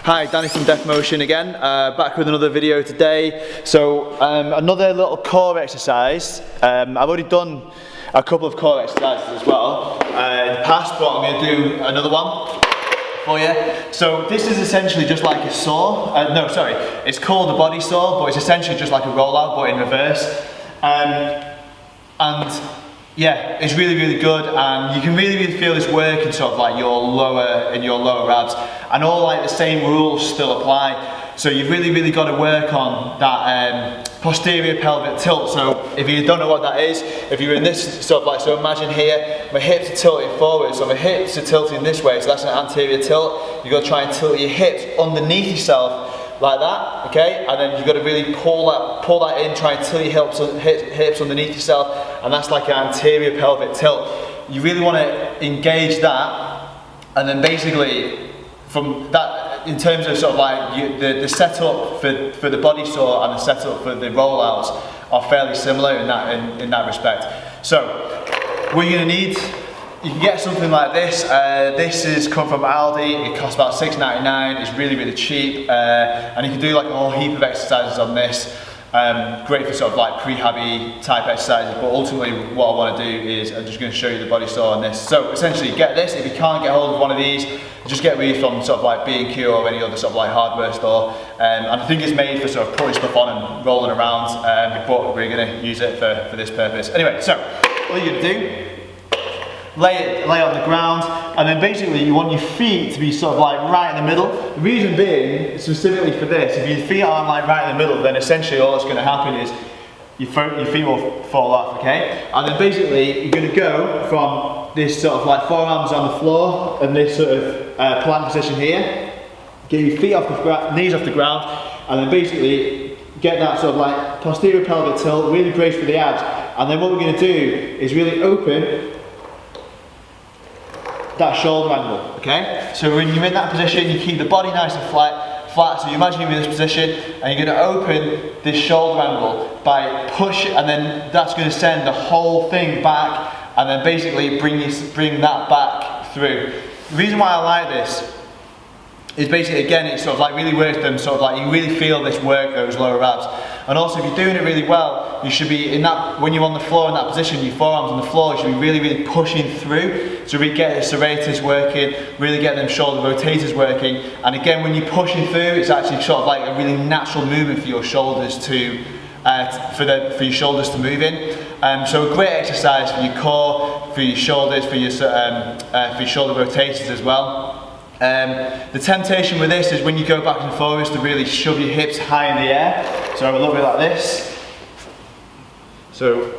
Hi, Danny from Def Motion again, back with another video today. So another little core exercise. I've already done a couple of core exercises as well in the past, but I'm going to do another one for you. So this is essentially just like a saw. It's called a body saw, but it's essentially just like a rollout, but in reverse. And yeah, it's really, really good, and you can really feel this work in sort of like your lower abs, and all like the same rules still apply. So you've really got to work on that posterior pelvic tilt. So if you don't know what that is, if you're in this sort of like, so imagine here, my hips are tilting forward, so my hips are tilting this way, so that's an anterior tilt. You've got to try and tilt your hips underneath yourself, like that, okay? And then you've got to really pull that in, try and tilt your hips underneath yourself, and that's like an anterior pelvic tilt. You really want to engage that, and then basically from that, in terms of sort of like the setup for the body saw and the setup for the rollouts are fairly similar in that respect. So what you're going to need, you can get something like this. This has come from Aldi. It costs about $6.99. It's really cheap, and you can do like a whole heap of exercises on this. Great for sort of like pre-habby type exercises, but ultimately what I want to do is I'm just going to show you the body saw on this. So essentially get this. If you can't get hold of one of these, just get these from sort of like B&Q or any other sort of like hardware store. And I think it's made for sort of putting stuff on and rolling around, but we're going to use it for this purpose. Anyway, so all you're going to do, lay on the ground, and then basically you want your feet to be sort of like right in the middle. The reason being, specifically for this, if your feet aren't like right in the middle, then essentially all that's going to happen is your feet will fall off, okay? And then basically you're going to go from this sort of like forearms on the floor and this sort of plank position here, get your feet off the knees off the ground, and then basically get that sort of like posterior pelvic tilt, really brace for the abs. And then what we're going to do is really open that shoulder angle, okay? So when you're in that position, you keep the body nice and flat, so you imagine you're in this position, and you're going to open this shoulder angle by pushing, and then that's going to send the whole thing back, and then basically bring that back through. The reason why I like this is basically, again, it sort of like really works them, sort of like you really feel this work, those lower abs. And also if you're doing it really well, you should be in that, when you're on the floor in that position, your forearms on the floor, you should be really pushing through to really get the serratus working, really get them shoulder rotators working. And again, when you're pushing through, it's actually sort of like a really natural movement for your shoulders to, for your shoulders to move in. So a great exercise for your core, for your shoulders, for your shoulder rotators as well. The temptation with this is when you go back and forwards to really shove your hips high in the air. So a little bit like this. So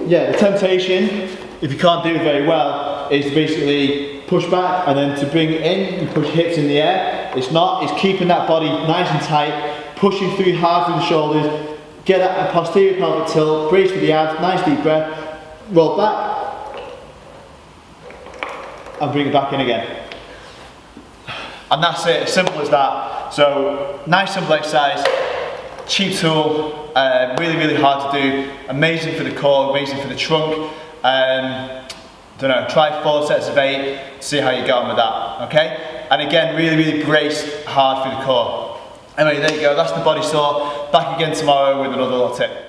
yeah, the temptation, if you can't do it very well, is to basically push back, and then to bring it in, you push hips in the air. It's keeping that body nice and tight, pushing through hard through the shoulders, get that posterior pelvic tilt, brace for the abs, nice deep breath, roll back, and bring it back in again. And that's it, as simple as that. So, nice simple exercise, cheap tool, really hard to do, amazing for the core, amazing for the trunk. Don't know, try 4 sets of 8, see how you get on with that, okay? And again, really brace hard for the core. Anyway, there you go, that's the body saw. Back again tomorrow with another little tip.